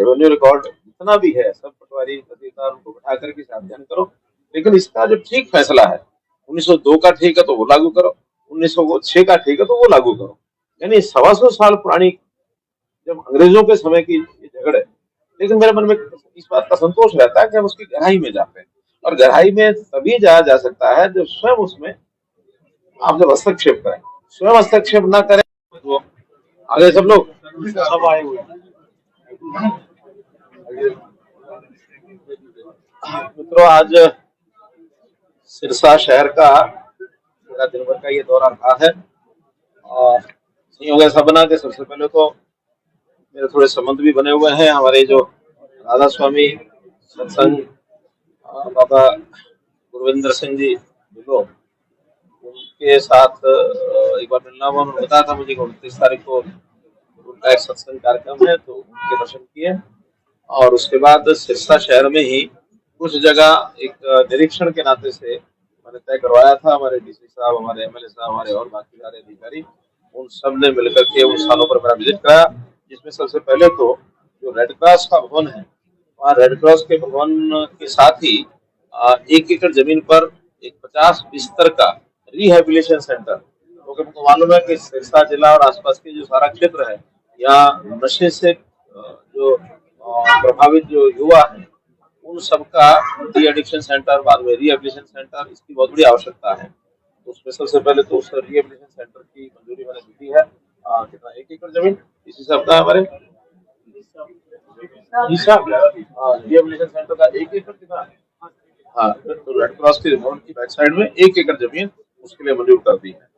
Revenue record जितना भी है सब पटवारी तहसीलदार उनको बैठा करके सावधान करो, लेकिन इसका जो ठीक फैसला है 1902 का ठीक है तो वो लागू करो, 1906 का ठीक है तो वो लागू करो। यानी 125 साल पुरानी जब अंग्रेजों के समय की ये झगड़ है, लेकिन मेरे मन में इस बात का संतोष रहता है कि हम उसकी गहराई में जाते हैं, और गहराई में तभी जाया जा सकता है जब स्वयं उसमें आप जब हस्तक्षेप करें। स्वयं हस्तक्षेप ना करें तो आगे सब लोग सब आए हुए हैं। मित्रों, आज सिरसा शहर का मेरा दिन भर का ये दौरा रहा है, और संयोग ऐसा बना कि सबसे पहले तो मेरे थोड़े संबंध भी बने हुए हैं। हमारे जो राधा स्वामी सत्संग बाबा गुरविंदर सिंह जी बिलो, उनके साथ एक बार मिलना हुआ। उन्होंने बताया था मुझे 29 तारीख को उनका एक सत्संग कार्यक्रम है, तो उनके दर्शन किए। और उसके बाद सिरसा शहर में ही कुछ जगह एक निरीक्षण के नाते से मैंने तय करवाया था। हमारे डीसी साहब, हमारे एमएलए साहब, हमारे और बाकी सारे अधिकारी, उन सब ने मिलकर के उन स्थानों पर मेरा विजिट कराया, जिसमें सबसे पहले तो जो रेड क्रॉस का भवन है, वहाँ रेड क्रॉस के भवन के साथ ही 1 एकड़ जमीन पर एक 50 बिस्तर का रिहेबिलिटेशन सेंटर, क्योंकि मुझको मालूम है कि सिरसा जिला और आसपास के जो सारा क्षेत्र है, यहाँ नशे से जो प्रभावित जो युवा है, उन सबका डी एडिक्शन सेंटर, बाद में रिहेबिलिटेशन सेंटर, इसकी बहुत बड़ी आवश्यकता है। तो उसमें सबसे पहले तो उस रिहेबिलिटेशन सेंटर की मंजूरी मैंने दी है। कितना 1 एकड़ जमीन इसी सबका है हमारे रिहेबिलिटेशन सेंटर का 1 एकड़ कितना। हाँ, तो रेड क्रॉस के भवन की बैक साइड में 1 एकड़ जमीन उसके लिए मंजूर कर दी है।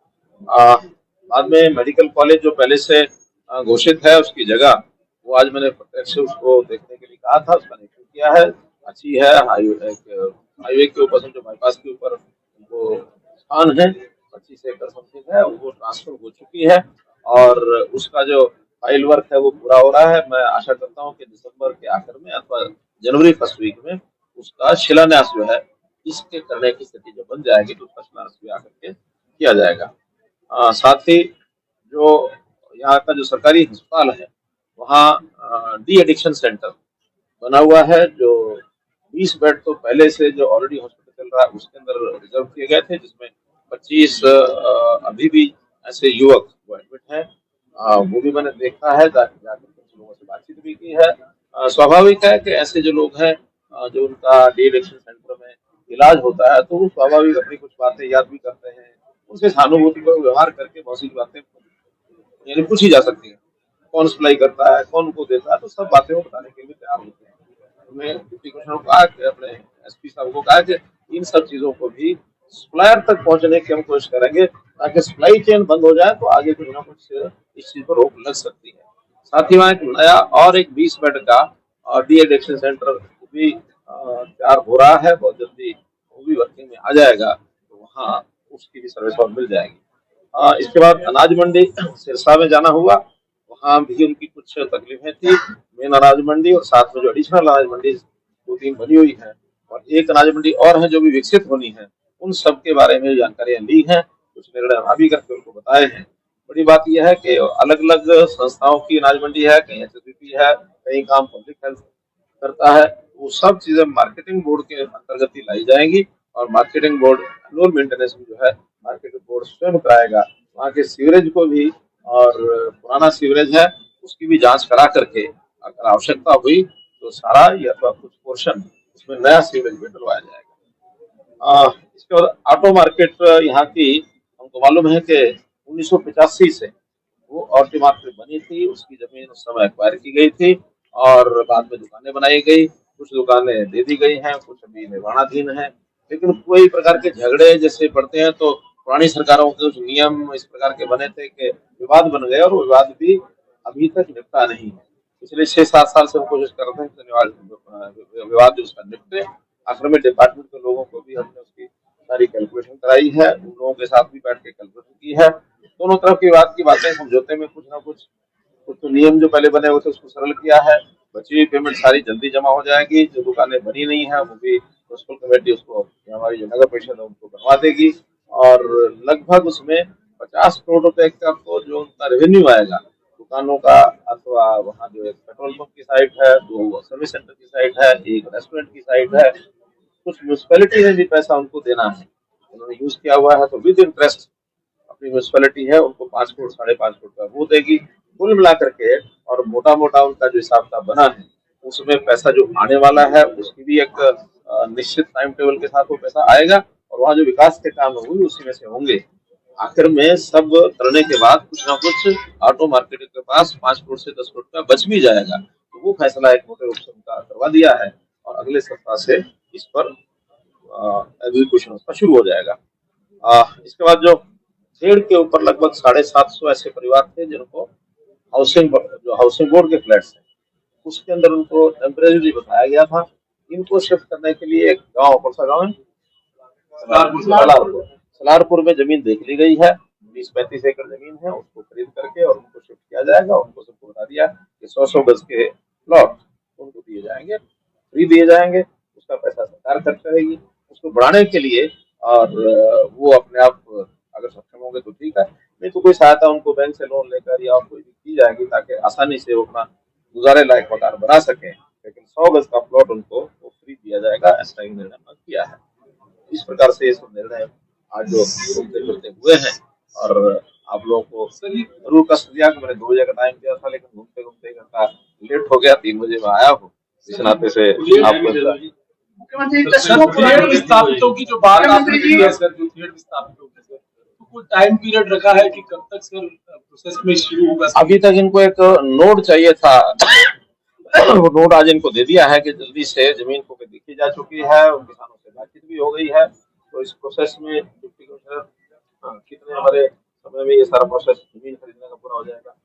बाद में मेडिकल कॉलेज जो पहले से घोषित है उसकी जगह, वो आज मैंने प्रत्यक्ष उसको देखने के लिए कहा था, उसका निरीक्षण किया है। अच्छी है, हाईवे के ऊपर, जो बाईपास के ऊपर वो स्थान है, 25 एकड़ समथिंग है, वो ट्रांसफर हो चुकी है, और उसका जो फाइल वर्क है वो पूरा हो रहा है। मैं आशा करता हूँ कि दिसंबर के आखिर में अथवा जनवरी फर्स्ट वीक में उसका शिलान्यास जो है इसके करने की स्थिति जो बन जाएगी, तो उसका शिलान्यास भी आकर के किया जाएगा। साथ ही जो यहाँ का जो सरकारी अस्पताल है, वहाँ डी एडिक्शन सेंटर बना हुआ है, जो 20 बेड तो पहले से जो ऑलरेडी हॉस्पिटल चल रहा है उसके अंदर रिजर्व किए गए थे, जिसमें 25 अभी भी ऐसे युवक वो एडमिट है। वो भी मैंने देखा है, जाकर कुछ लोगों से बातचीत भी की है। स्वाभाविक है कि ऐसे जो लोग हैं जो उनका डी एडिक्शन सेंटर में इलाज होता है, तो वो स्वाभाविक अपनी कुछ बातें याद भी करते हैं, उनसे सहानुभूति पर व्यवहार करके बहुत सी बातें यानी पूछी जा सकती है। कौन सप्लाई करता है, कौन को देता है, तो सब बातें वो बताने के लिए तैयार होते हैं। हमने डिप्टी कमिश्नर को कहा कि अपने एसपी साहब को कहा कि इन सब चीजों को भी सप्लायर तक पहुंचने की हम कोशिश करेंगे, ताकि सप्लाई चेन बंद हो जाए तो आगे कुछ ना कुछ इस चीज पर रोक लग सकती है। साथ ही वहाँ एक नया और एक 20 बेड का डी एडिक्शन सेंटर भी तैयार हो रहा है, बहुत जल्दी वो भी वर्किंग में आ जाएगा, तो वहाँ उसकी भी सर्विस और मिल जाएगी। इसके बाद अनाज मंडी सिरसा में जाना हुआ, वहाँ भी उनकी कुछ तकलीफें थी। मेन अनाज मंडी और साथ में जो एडिशनल अनाज मंडी 2-3 बनी हुई है, और एक अनाज मंडी और है जो भी विकसित होनी है, उन सब के बारे में जानकारियां ली हैं, कुछ निर्णय वहाँ भी करके उनको बताए हैं। बड़ी बात यह है कि अलग अलग संस्थाओं की अनाज मंडी है, कहीं एसएसबीपी है, कहीं काम पब्लिक हेल्थ करता है, वो सब चीजें मार्केटिंग बोर्ड के अंतर्गत ही लाई जाएंगी, और मार्केटिंग बोर्ड एनुअल मेंटेनेंस जो है मार्केटिंग बोर्ड स्वयं कराएगा। वहाँ के सीवरेज को भी, और पुराना सीवरेज है उसकी भी जांच करा करके अगर आवश्यकता हुई तो सारा या तो कुछ पोर्शन उसमें नया सीवरेज भी डलवाया जाएगा। इसके बाद ऑटो मार्केट यहाँ की हमको मालूम है कि 1985 से वो ऑटो मार्केट बनी थी, उसकी जमीन उस समय एक्वायर की गई थी, और बाद में दुकानें बनाई गई, कुछ दुकानें दे दी गई हैं, कुछ अभी निर्माणाधीन है। लेकिन कोई प्रकार के झगड़े जैसे पड़ते हैं तो पुरानी सरकारों के कुछ नियम इस प्रकार के बने थे कि विवाद बन गए, और वो विवाद भी अभी तक निपटा नहीं है। पिछले 6-7 साल से हम कोशिश कर रहे हैं कि विवाद जो उसका निपटे। आखिर में डिपार्टमेंट के लोगों को भी हमने उसकी सारी कैलकुलेशन कराई है, उन लोगों के साथ भी बैठ के कैलकुलेशन की है। दोनों तरफ की बात की बातें समझौते में कुछ ना कुछ तो नियम जो पहले बने हुए थे उसको सरल किया है। बची हुई पेमेंट सारी जल्दी जमा हो जाएगी। जो दुकानें बनी नहीं है वो भी म्यूनसिपल कमेटी उसको, हमारी जो नगर परिषद है उनको बनवा देगी, और लगभग उसमें 50 करोड़ रुपए का तो जो उनका रेवेन्यू आएगा दुकानों का, अथवा वहाँ जो एक पेट्रोल पंप की साइट है, 2 सर्विस सेंटर की साइट है, 1 रेस्टोरेंट की साइट है। कुछ म्यूनिसिपैलिटी में भी पैसा उनको देना है, उन्होंने यूज किया हुआ है, तो विद इंटरेस्ट अपनी म्यूनिसिपैलिटी है उनको 5 करोड़ 5.5 करोड़ का वो देगी। कुल मिला करके और मोटा मोटा उनका जो हिसाब किताब बना है, उसमें पैसा जो आने वाला है उसकी भी एक निश्चित टाइम टेबल के साथ वो पैसा आएगा, और वहाँ जो विकास के काम है वो भी उसी में से होंगे। आखिर में सब करने के बाद कुछ ना कुछ ऑटो मार्केट के पास 5 करोड़ से 10 करोड़ का बच भी जाएगा। तो वो फैसला एक मोटे रूप से उनका करवा दिया है, और अगले सप्ताह से इस पर एग्जीक्यूशन उसका शुरू हो जाएगा। इसके बाद जो खेड़ के ऊपर लगभग 750 ऐसे परिवार थे जिनको हाउसिंग बोर्ड के फ्लैट्स हैं, उसके अंदर उनको टेम्परेरी बताया गया था। इनको शिफ्ट करने के लिए एक गांव, कौन सा गाँव है, सलारपुर में जमीन देख ली गई है। 20-35 एकड़ जमीन है, उसको खरीद करके और उनको शिफ्ट किया जाएगा। उनको सबको बता दिया कि 100 गज के प्लॉट उनको दिए जाएंगे, फ्री दिए जाएंगे, उसका पैसा सरकार खर्च करेगी। उसको बढ़ाने के लिए और वो अपने आप अगर सक्षम होंगे तो ठीक है, नहीं तो कोई सहायता उनको बैंक से लोन लेकर या कोई भी की जाएगी, ताकि आसानी से वो अपना गुजारे लायक मकान बना सके। लेकिन 100 गज का प्लॉट उनको वो फ्री दिया जाएगा, ऐसा ही निर्णय किया है। इस प्रकार से ये सब निर्णय आज जो घूमते फिरते हुए हैं, और आप लोगों को जरूर कष्ट दिया कि मैंने 2 बजे का टाइम दिया था, लेकिन घूमते घूमते 1 घंटा लेट हो गया, 3 बजे में आया हूँ। इस नाते से आपको मुख्यमंत्री विस्थापितों की जो बात आपने की है सर, जो थ्रेड विस्थापितों की सर, तो कोई टाइम पीरियड रखा है कि कब तक सर प्रोसेस में शुरू होगा? अभी तक इनको एक नोड चाहिए था, वो नोड आज इनको दे दिया है कि जल्दी से जमीन को देखी जा चुकी है, उन किसानों से बातचीत भी हो गई है। तो इस प्रोसेस में डिप्टी कमिश्नर कितने हमारे समय में ये सारा प्रोसेस जमीन खरीदने का पूरा हो जाएगा,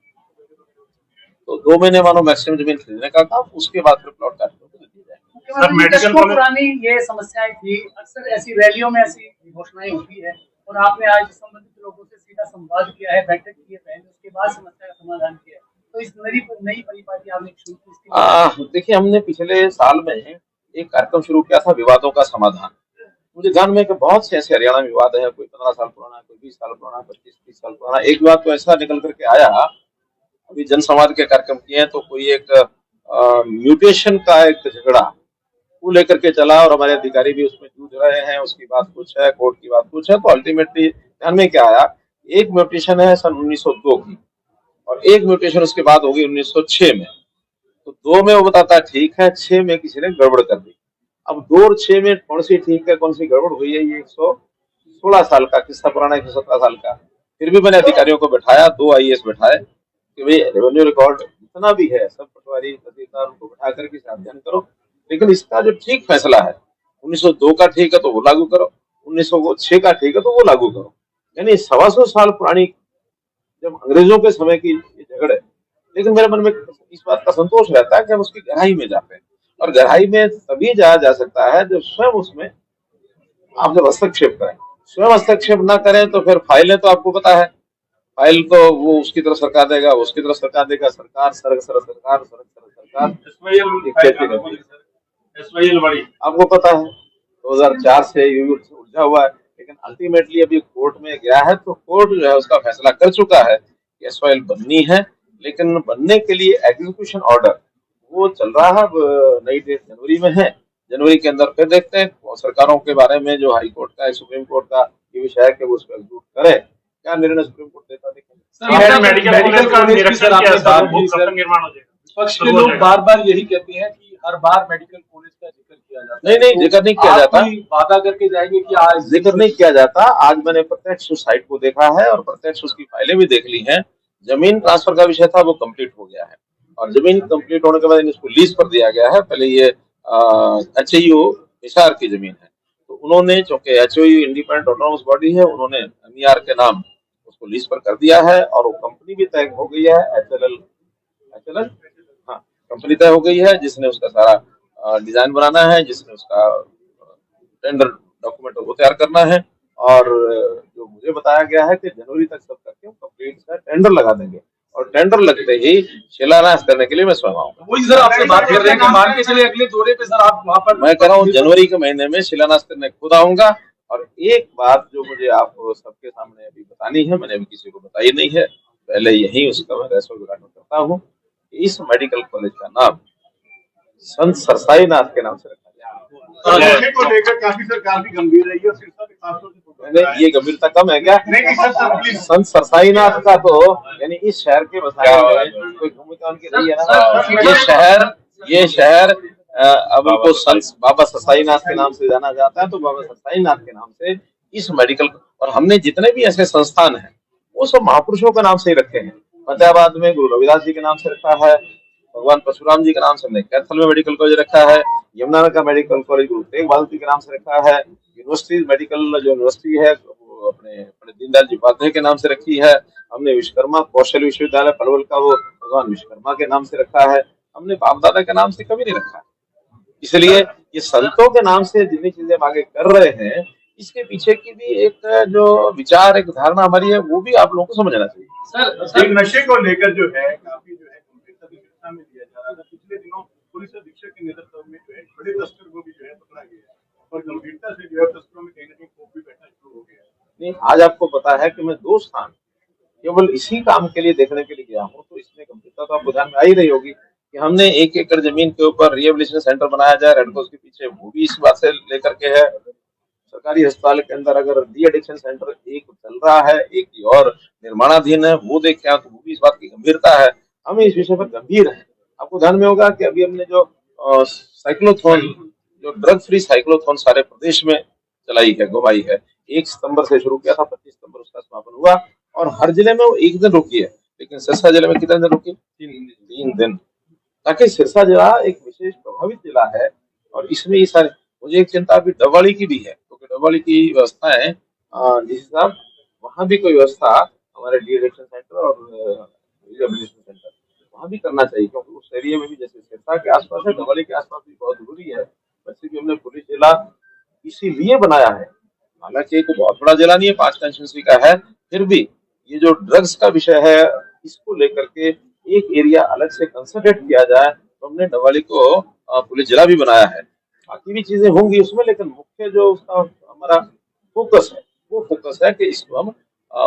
तो 2 महीने मानो मैक्सिमम जमीन खरीदने का काम, उसके बाद फिर प्लॉट काटने को दी जाएगी। पुरानी ये समस्याएं थी, अक्सर ऐसी रैलियों में ऐसी घोषणाएं होती है, और आपने आज संबंधित लोगों से सीधा संवाद किया है, बैठक की है, पहले उसके बाद समस्या का समाधान किया है। तो इस नई परिपाटी आपने शुरू की? देखिए, हमने पिछले साल में एक कार्यक्रम शुरू किया था, विवादों का समाधान। मुझे ध्यान में कि बहुत से ऐसे हरियाणा में विवाद है, कोई 15 साल पुराना, कोई 20 साल पुराना, 25-30 साल पुराना। एक विवाद तो ऐसा निकल करके आया, अभी जनसंवाद के कार्यक्रम किए हैं, तो कोई एक म्यूटेशन का एक झगड़ा वो लेकर के चला, और हमारे अधिकारी भी उसमें जूझ रहे हैं। उसकी बात कुछ है, कोर्ट की बात कुछ है, तो अल्टीमेटली ध्यान में क्या आया, एक म्यूटेशन है सन 1902 की, और एक म्यूटेशन उसके बाद होगी 1906 में। तो 2 में वो बताता है ठीक है, 6 में किसी ने गड़बड़ कर दी। अब 2 और 6 में कौन सी ठीक है, कौन सी गड़बड़ हुई है, ये 116 साल का किस्सा पुराना, 117 साल का। फिर भी मैंने अधिकारियों को बैठाया, 2 IAS बैठाए कि भाई रेवेन्यू रिकॉर्ड जितना भी है सब पटवारी तहसीलदार उनको बैठा करके अध्ययन करो, लेकिन इसका जो ठीक फैसला है 1902 का ठीक है तो वो लागू करो, 1906 का ठीक है तो वो लागू करो। यानी 125 साल पुरानी जब अंग्रेजों के समय की झगड़ है। लेकिन मेरे मन में इस बात का संतोष रहता है कि हम उसकी गहराई में जाते हैं, और गहराई में तभी जाया जा सकता है जब स्वयं उसमें आप जब हस्तक्षेप करें। स्वयं हस्तक्षेप ना करें तो फिर फाइलें तो आपको पता है, फाइल तो वो उसकी तरफ सरकार देगा, उसकी तरफ सरकार देगा, सरकार आपको पता है 2004 से उलझा हुआ है। लेकिन अल्टीमेटली अभी कोर्ट में गया है, तो कोर्ट जो है उसका फैसला कर चुका है कि एसवाईएल बननी है, लेकिन बनने के लिए एग्जीक्यूशन ऑर्डर वो चल रहा है। नई डेट जनवरी में है, जनवरी के अंदर फिर देखते हैं सरकारों के बारे में जो हाई कोर्ट का, सुप्रीम कोर्ट का ये विषय है कि वो उसको एग्जीक्यूट करे, क्या निर्णय सुप्रीम कोर्ट देता विपक्ष के लोग बार बार यही कहते हैं कि हर बार मेडिकल कॉलेज का जिक्र किया जाता है। नहीं, जिक्र नहीं किया जाता, वादा करके जाएंगे कि आज जिक्र नहीं किया जाता। आज मैंने प्रत्यक्ष उस साइट को देखा है और प्रत्यक्ष उसकी फाइलें भी देख ली हैं। जमीन ट्रांसफर का विषय था वो कंप्लीट हो गया है, और जमीन कंप्लीट होने के बाद इसको लीज पर दिया गया है। पहले ये HAU हिसार की जमीन है, तो उन्होंने, चूंकि HAU इंडिपेंडेंट ऑटोनोमस बॉडी है, उन्होंने MER के नाम उसको लीज पर कर दिया है, और वो कंपनी भी तय हो गई है, HLL हाँ कंपनी तय हो गई है, जिसने उसका सारा डिजाइन बनाना है, जिसने उसका टेंडर डॉक्यूमेंट वो तैयार करना है। और जो मुझे बताया गया है कि जनवरी तक सब करके हम कंप्लीट टेंडर लगा देंगे, और टेंडर लगते ही शिलान्यास करने के लिए मैं स्वयं आऊंगा। वही सर आपसे बात कर रहे हैं कि मान के चलिए अगले दौरे पे सर आप वहाँ पर, मैं कह रहा हूँ जनवरी के महीने में शिलान्यास करने खुद आऊंगा। और एक बात जो मुझे आप सबके सामने अभी बतानी है, मैंने अभी किसी को बताई नहीं है, पहले यही उसका मैं रहस्य उद्घाटन करता हूँ। इस मेडिकल कॉलेज का नाम संत सरसाई नाथ के नाम से रखा गया। नशे को लेकर काफी सरकार भी गंभीर रही है और सिरसा के खासतौर से नहीं, ये गंभीरता कम है क्या? नहीं सर प्लीज। संत सरसाई नाथ का तो यानी इस शहर के बसाने में कोई भूमिका उनकी रही है ना। ये शहर अब उनको संत बाबा सरसाई नाथ के नाम से जाना जाता है, तो बाबा सरसाई नाथ के नाम से इस मेडिकल, और हमने जितने भी ऐसे संस्थान हैं वो सब महापुरुषों के नाम से ही रखे हैं। फतेहाबाद में गुरु रविदास जी के नाम से रखा है, भगवान परशुराम जी के नाम से हमने कैथल में मेडिकल कॉलेज रखा है, यमुनानगर का मेडिकल कॉलेज गुरु तेग बहादुर जी के नाम से रखा है, यूनिवर्सिटी मेडिकल जो यूनिवर्सिटी है वो अपने दीनदयाल जी उपाध्याय के नाम से रखी है, हमने विश्वकर्मा कौशल विश्वविद्यालय पलवल का वो भगवान विश्वकर्मा के नाम से रखा है, हमने बाप दादा के नाम से कभी नहीं रखा है। इसलिए ये संतों के नाम से जितनी चीजें हम आगे कर रहे हैं, इसके पीछे की भी एक जो विचार, एक धारणा हमारी है, वो भी आप लोगों को समझना चाहिए। सर नशे को लेकर जो है काफी जो है गंभीरता की शिक्षा में लिया जा रहा था। पिछले दिनों पुलिस अधीक्षक के नेतृत्व में जो है बड़े तस्कर को भी जो है पकड़ा गया है और गंभीरता से जो है तस्करों में कहीं ना कहीं खौफ भी बैठना शुरू हो गया है। नहीं, आज आपको पता है कि मैं 2 स्थान केवल इसी काम के लिए देखने के लिए गया हूँ, तो इसमें गंभीरता तो आपको ध्यान में आ ही रही होगी कि हमने 1 एकड़ जमीन के ऊपर रिहेबिलिटेशन सेंटर बनाया जाए रेड क्रॉस के पीछे, वो भी इस बात से लेकर के है। सरकारी अस्पताल के अंदर अगर डी एडिक्शन सेंटर एक चल रहा है, एक और निर्माणाधीन है, वो देखें तो वो भी इस बात की गंभीरता है। हम इस विषय पर गंभीर है। आपको ध्यान में होगा कि अभी हमने जो साइक्लोथॉन, जो ड्रग फ्री साइक्लोथॉन सारे प्रदेश में चलाई है, घुमाई है, 1 सितंबर से शुरू किया था, 25 सितंबर उसका समापन हुआ और हर जिले में वो 1 दिन रुकी है। लेकिन सिरसा जिले में कितने दिन रुकी? 3 दिन। ताकि सिरसा जिला एक विशेष प्रभावित जिला है और इसमें ये सारे, मुझे एक चिंता अभी डबवाली की भी है, क्योंकि डबवाली की व्यवस्थाएं जिस हिसाब वहाँ भी कोई व्यवस्था हमारे डी एडिक्शन सेंटर और रिहेबिलिटेशन सेंटर वहाँ भी करना चाहिए, क्योंकि उस एरिया में भी जैसे सिरसा के आसपास है, डबवाली के आसपास भी बहुत जरूरी है। वैसे भी हमने पुलिस जिला इसीलिए बनाया है, हालांकि एक बहुत बड़ा जिला नहीं है, 5 कंस्टिट्यूंसी का है, फिर भी ये जो ड्रग्स का विषय है इसको लेकर के एक एरिया अलग से कंसंट्रेट किया जाए, तो हमने डबवाली को पुलिस जिला भी बनाया है। बाकी भी चीजें होंगी उसमें, लेकिन मुख्य जो उसका हमारा फोकस है वो फोकस है कि इसको हम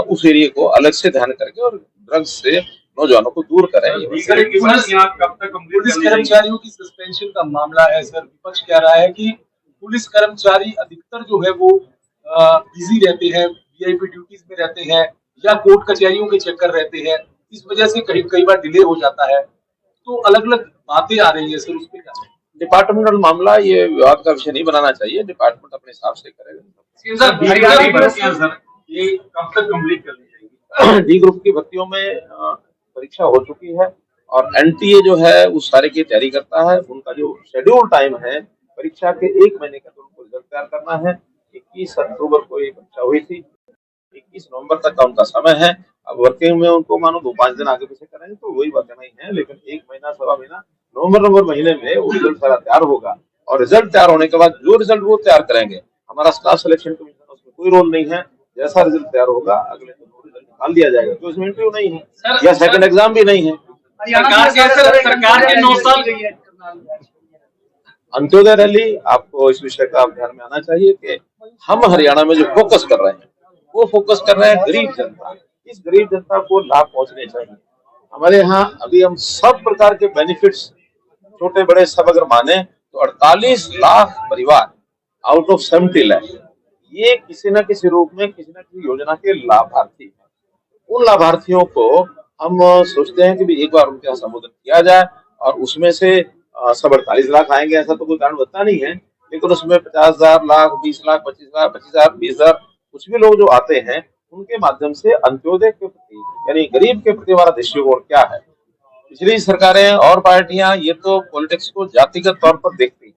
उस एरिया को अलग से ध्यान करके और ड्रग्स से नौजवानों को दूर करें। पुलिस कर्मचारियों की सस्पेंशन का मामला है सर, विपक्ष कह रहा है कि पुलिस कर्मचारी अधिकतर जो है वो बिजी रहते हैं, वीआईपी ड्यूटीज में रहते हैं या कोर्ट कचहरियों के चक्कर रहते हैं, इस वजह से कई बार डिले हो जाता है, तो अलग अलग बातें आ रही है सर, उस पर क्या? डिपार्टमेंटल मामला ये विवाद का विषय नहीं बनाना चाहिए, डिपार्टमेंट अपने हिसाब से करेगा। ये कब तक कंप्लीट करनी चाहिए? डी ग्रुप की भर्तियों में परीक्षा हो चुकी है और एनटीए जो है उस सारे की तैयारी करता है। उनका जो शेड्यूल टाइम है परीक्षा के 1 महीने का, तो उनको रिजल्ट तैयार करना है। 21 अक्टूबर को ये परीक्षा हुई थी, 21 नवंबर तक का उनका समय है। अब वर्किंग में उनको मानो 2-5 दिन आगे पीछे करेंगे तो वही बात नहीं है, लेकिन 1 महीना 1.25 महीना नवंबर महीने में वो रिजल्ट सारा तैयार होगा और रिजल्ट तैयार होने के बाद जो रिजल्ट वो तैयार करेंगे, हमारा स्टाफ सिलेक्शन कमीशन उसमें कोई रोल नहीं है। जैसा रिजल्ट तैयार होगा अगले दिन रिजल्ट निकाल दिया जाएगा, तो इसमें इंटरव्यू नहीं है या सेकंड एग्जाम भी नहीं है। सरकार के 9 साल अंत्योदय रैली, आपको इस विषय का ध्यान में आना चाहिए कि हम हरियाणा में जो फोकस कर रहे हैं वो फोकस कर रहे हैं गरीब जनता। इस गरीब जनता को लाभ पहुंचने चाहिए। हमारे यहाँ अभी हम सब प्रकार के बेनिफिट्स छोटे बड़े सब अगर माने तो 48 लाख परिवार आउट ऑफ 70 लाख ये किसी न किसी रूप में किसी न किसी योजना के लाभार्थी हैं। उन लाभार्थियों को हम सोचते हैं कि भी एक बार उनके यहाँ संबोधन किया जाए और उसमें से सब 48 लाख आएंगे ऐसा तो कोई कारण बनता नहीं है, लेकिन उसमें 50,000 लाख 20 लाख 25,000 20,000 कुछ भी लोग जो आते हैं उनके माध्यम से अंत्योदय के प्रति यानी गरीब के प्रति हमारा दृष्टिकोण क्या है। पिछली सरकारें और पार्टियां ये तो पॉलिटिक्स को जातिगत तौर पर देखती हैं,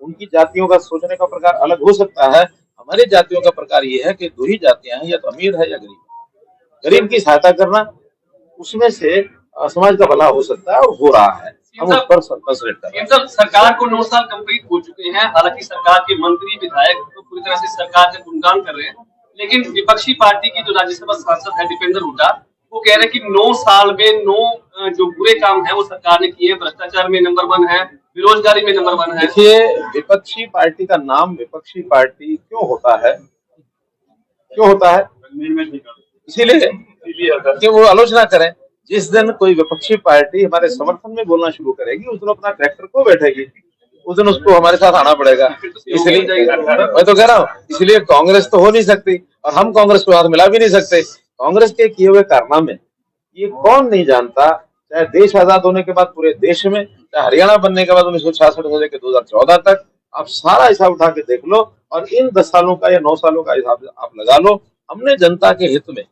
उनकी जातियों का सोचने का प्रकार अलग हो सकता है। हमारे जातियों का प्रकार ये है कि 2 ही जातियां हैं, या तो अमीर है या गरीब। गरीब की सहायता करना, उसमें से समाज का भला हो सकता है और हो रहा है, हम उस पर कंसंट्रेट कर रहे हैं। सरकार को 9 साल कंप्लीट हो चुके हैं, हालांकि सरकार के मंत्री विधायक तो पूरी तरह से सरकार का गुणगान कर रहे हैं, लेकिन विपक्षी पार्टी की जो राज्यसभा सांसद है दीपेंद्र हुड्डा, वो कह रहे हैं कि 9 साल में 9 जो बुरे काम है वो सरकार ने किए। भ्रष्टाचार में नंबर 1 है, बेरोजगारी में नंबर 1 है। देखिए, विपक्षी पार्टी का नाम विपक्षी पार्टी क्यों होता है? क्यों होता है? इसीलिए कि वो आलोचना करें। जिस दिन कोई विपक्षी पार्टी हमारे समर्थन में बोलना शुरू करेगी उस दिन अपना ट्रैक्टर को बैठेगी, उस दिन उसको हमारे साथ आना पड़ेगा। इसलिए मैं तो कह रहा हूँ, इसलिए कांग्रेस तो हो नहीं सकती और हम कांग्रेस को हाथ मिला भी नहीं सकते। कांग्रेस के किए हुए कारनामे ये कौन नहीं जानता, चाहे देश आजाद होने के बाद पूरे देश में, चाहे हरियाणा बनने के बाद 1966 से लेकर 2014 तक, आप सारा हिसाब उठा के देख लो और इन 10 सालों का या 9 सालों का हिसाब आप लगा लो। हमने जनता के हित में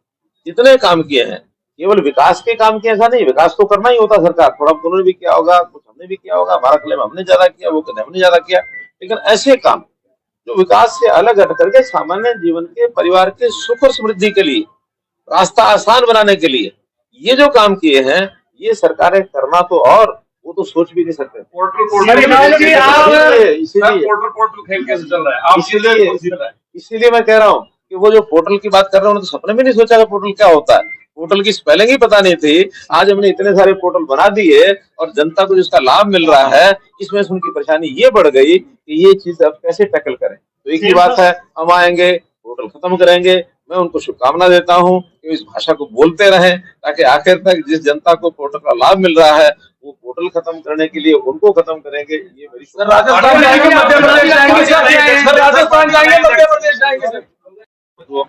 जितने काम किए हैं, केवल विकास के काम किए ऐसा नहीं, विकास तो करना ही होता सरकार, थोड़ा उन्होंने भी किया होगा, कुछ हमने भी किया होगा, हमारा क्लेम हमने ज्यादा किया, वो कहते हमने ज्यादा किया, लेकिन ऐसे काम जो विकास से अलग हट करके सामान्य जीवन के परिवार के सुख और समृद्धि के लिए, रास्ता आसान बनाने के लिए ये जो काम किए हैं, ये सरकारें करना तो और वो तो सोच भी नहीं सकते। इसीलिए मैं कह रहा हूँ कि वो जो पोर्टल की बात कर रहे हैं, तो सपने में नहीं सोचा कि पोर्टल क्या होता है, पोर्टल की स्पेलिंग ही पता नहीं थी। आज हमने इतने सारे पोर्टल बना दिए और जनता को जिसका लाभ मिल रहा है, इसमें से उनकी परेशानी ये बढ़ गई कि ये चीज अब कैसे टैकल करें। तो एक ही बात है, हम आएंगे, पोर्टल खत्म करेंगे। मैं उनको शुभकामना देता हूं कि इस भाषा को बोलते रहें, ताकि आखिर तक जिस जनता को पोर्टल का लाभ मिल रहा है वो पोर्टल खत्म करने के लिए उनको खत्म करेंगे। ये मेरी राजस्थान जाएंगे, मध्य प्रदेश जाएंगे, राजस्थान जाएंगे, मध्य प्रदेश जाएंगे, तो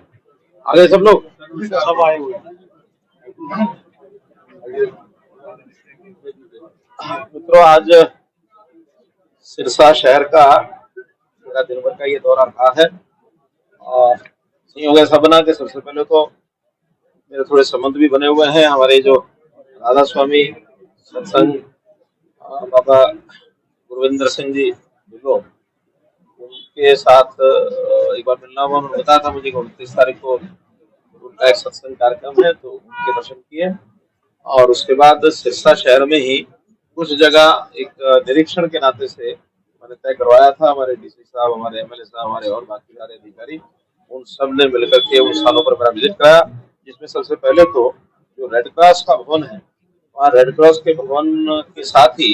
आगे सब लोग सब आए हुए मित्रों। आज सिरसा शहर का मेरा दिन भर का ये दौरा रहा है और हो गया सब बना के। सबसे पहले तो मेरे थोड़े संबंध भी बने हुए हैं, हमारे जो राधा स्वामी सत्संग बाबा गुरविंदर सिंह जी बिलो, उनके साथ एक बार मिलना हुआ। उन्होंने बताया था मुझे 29 तारीख को उनका एक सत्संग कार्यक्रम है, तो उनके दर्शन किए और उसके बाद सिरसा शहर में ही कुछ जगह एक निरीक्षण के नाते से मैंने तय करवाया था। हमारे डीसी साहब, हमारे एमएलए साहब, हमारे और बाकी सारे अधिकारी, उन सब ने मिलकर के उन स्थानों पर मेरा विजिट कराया, जिसमें सबसे पहले तो जो रेड क्रॉस का भवन है, वहाँ रेड क्रॉस के भवन के साथ ही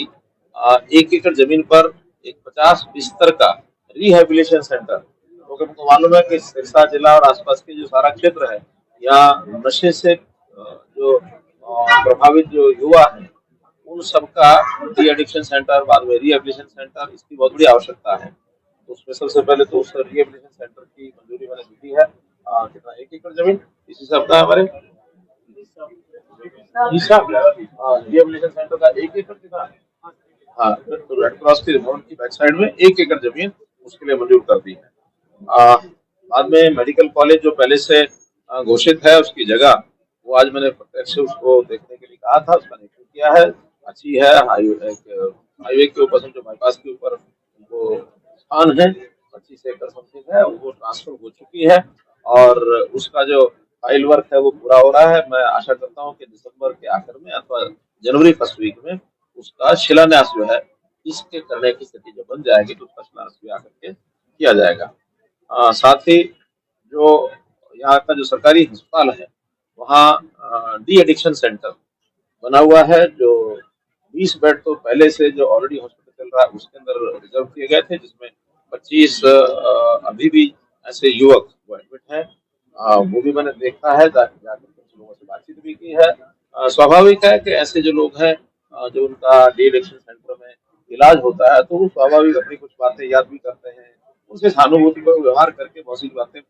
1 एकड़ जमीन पर एक 50 बिस्तर का रिहेबिलिटेशन सेंटर, क्योंकि मुझको मालूम है कि सिरसा जिला और आसपास के जो सारा क्षेत्र है, यहाँ नशे से जो प्रभावित जो युवा है, उन सबका डी एडिक्शन सेंटर, बाद में रिहेबिलिटेशन सेंटर, इसकी बहुत बड़ी आवश्यकता है। तो उसमें सबसे पहले तो उस रिहेबिलिटेशन सेंटर की मंजूरी मैंने दी है। कितना 1 एकड़ जमीन इस हिसाब का हमारे रिहेबिलिटेशन सेंटर का 1 एकड़ कितना, हाँ, तो रेड क्रॉस के भवन की बैक साइड में 1 एकड़ जमीन उसके लिए मंजूर कर दी है। बाद में मेडिकल कॉलेज जो पहले से घोषित है, उसकी जगह वो आज मैंने प्रत्यक्ष उसको देखने के लिए कहा था, उसका निरीक्षण किया है, अच्छी है। हाईवे के ऊपर, जो बाईपास के ऊपर वो स्थान है, 25 एकड़ समथिंग है, वो ट्रांसफर हो चुकी है और उसका जो फाइल वर्क है वो पूरा हो रहा है। मैं आशा करता हूँ कि दिसंबर के आखिर में अथवा जनवरी फर्स्ट वीक में उसका शिलान्यास जो है इसके करने की स्थिति जो बन जाएगी, तो उसका शिलान्यास भी आकर के किया जाएगा। साथ ही जो यहाँ का जो सरकारी अस्पताल है, वहाँ डी एडिक्शन सेंटर बना हुआ है, जो 20 बेड तो पहले से जो ऑलरेडी हॉस्पिटल चल रहा है उसके अंदर रिजर्व किए गए थे, जिसमें 25 अभी भी ऐसे युवक वो एडमिट है। वो भी मैंने देखा है, जाकर कुछ लोगों से बातचीत भी की है। स्वाभाविक है कि ऐसे जो लोग हैं, जो उनका डी एडिक्शन सेंटर में इलाज होता है, तो वो स्वाभाविक अपनी कुछ बातें याद भी करते हैं, उनसे सहानुभूति पर व्यवहार करके बहुत सी बातें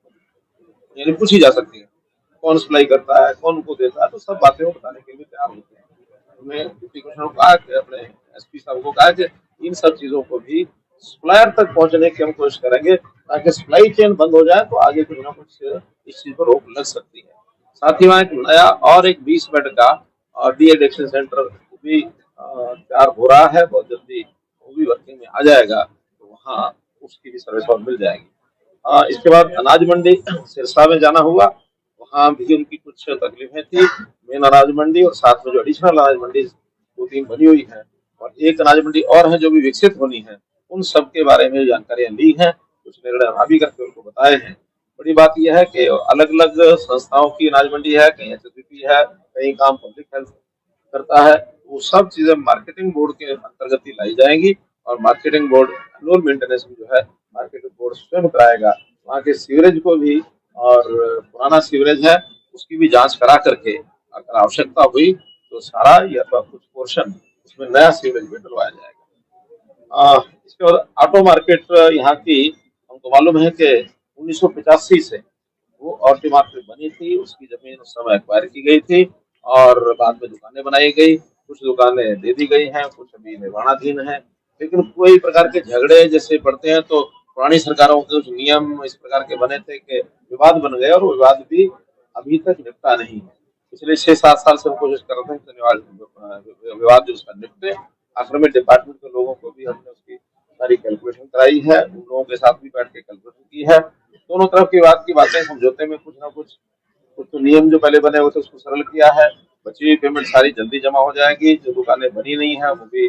यानी पूछी जा सकती है, कौन सप्लाई करता है, कौन उनको देता है, तो सब बातें वो बताने के लिए तैयार होते हैं। हमने डिप्टी कमिश्नर को कहा कि अपने एसपी साहब को कहा कि इन सब चीजों को भी सप्लायर तक पहुंचने की हम कोशिश करेंगे, ताकि सप्लाई चेन बंद हो जाए तो आगे कुछ ना कुछ इस चीज पर रोक लग सकती है। साथ ही वहाँ एक नया और एक 20 बेड का डी एडिक्शन सेंटर भी तैयार हो रहा है, बहुत जल्दी वो भी वर्किंग में आ जाएगा, तो वहाँ उसकी भी सर्विस और मिल जाएगी। इसके बाद अनाज मंडी सिरसा में जाना हुआ, वहाँ भी उनकी कुछ तकलीफें थी, मेन अनाज मंडी और साथ में जो एडिशनल अनाज मंडी 2-3 बनी हुई है और एक अनाज मंडी और है जो भी विकसित होनी है, उन सब के बारे में जानकारियां ली हैं, कुछ निर्णय अभी करके उनको बताए हैं। बड़ी बात यह है कि अलग अलग संस्थाओं की अनाज मंडी है, कहीं एसएसबी है, कहीं काम पब्लिक हेल्थ करता है, वो सब चीजें मार्केटिंग बोर्ड के अंतर्गत ही लाई जाएंगी और मार्केटिंग बोर्ड एनुअल मेंटेनेंस भी जो है मार्केटिंग बोर्ड स्वयं कराएगा। वहाँ के सीवरेज को भी, और पुराना सीवरेज है उसकी भी जांच करा करके अगर आवश्यकता हुई तो सारा या तो कुछ पोर्शन उसमें नया सीवरेज में डलवाया जाएगा। इसके बाद ऑटो मार्केट यहाँ की हमको मालूम है कि 1985 से वो ऑटो मार्केट बनी थी, उसकी जमीन उस समय एक्वायर की गई थी और बाद में दुकानें बनाई गई, कुछ दुकानें दे दी गई हैं, कुछ अभी निर्माणाधीन है। लेकिन कोई प्रकार के झगड़े जैसे पड़ते हैं तो पुरानी सरकारों के कुछ नियम इस प्रकार के बने थे कि विवाद बन गए और वो विवाद भी अभी तक निपटा नहीं है। पिछले 6-7 साल से हम कोशिश कर रहे थे कि विवाद जो उसका निपटे। आखिर में डिपार्टमेंट के लोगों को भी हमने उसकी सारी कैलकुलेशन कराई है, उन लोगों के साथ भी बैठ के कैलकुलेशन की है। दोनों तरफ की बात की बातें समझौते में कुछ ना कुछ तो नियम जो पहले बने हुए थे उसको सरल किया है। बची हुई पेमेंट सारी जल्दी जमा हो जाएगी, जो दुकानें बनी नहीं है वो भी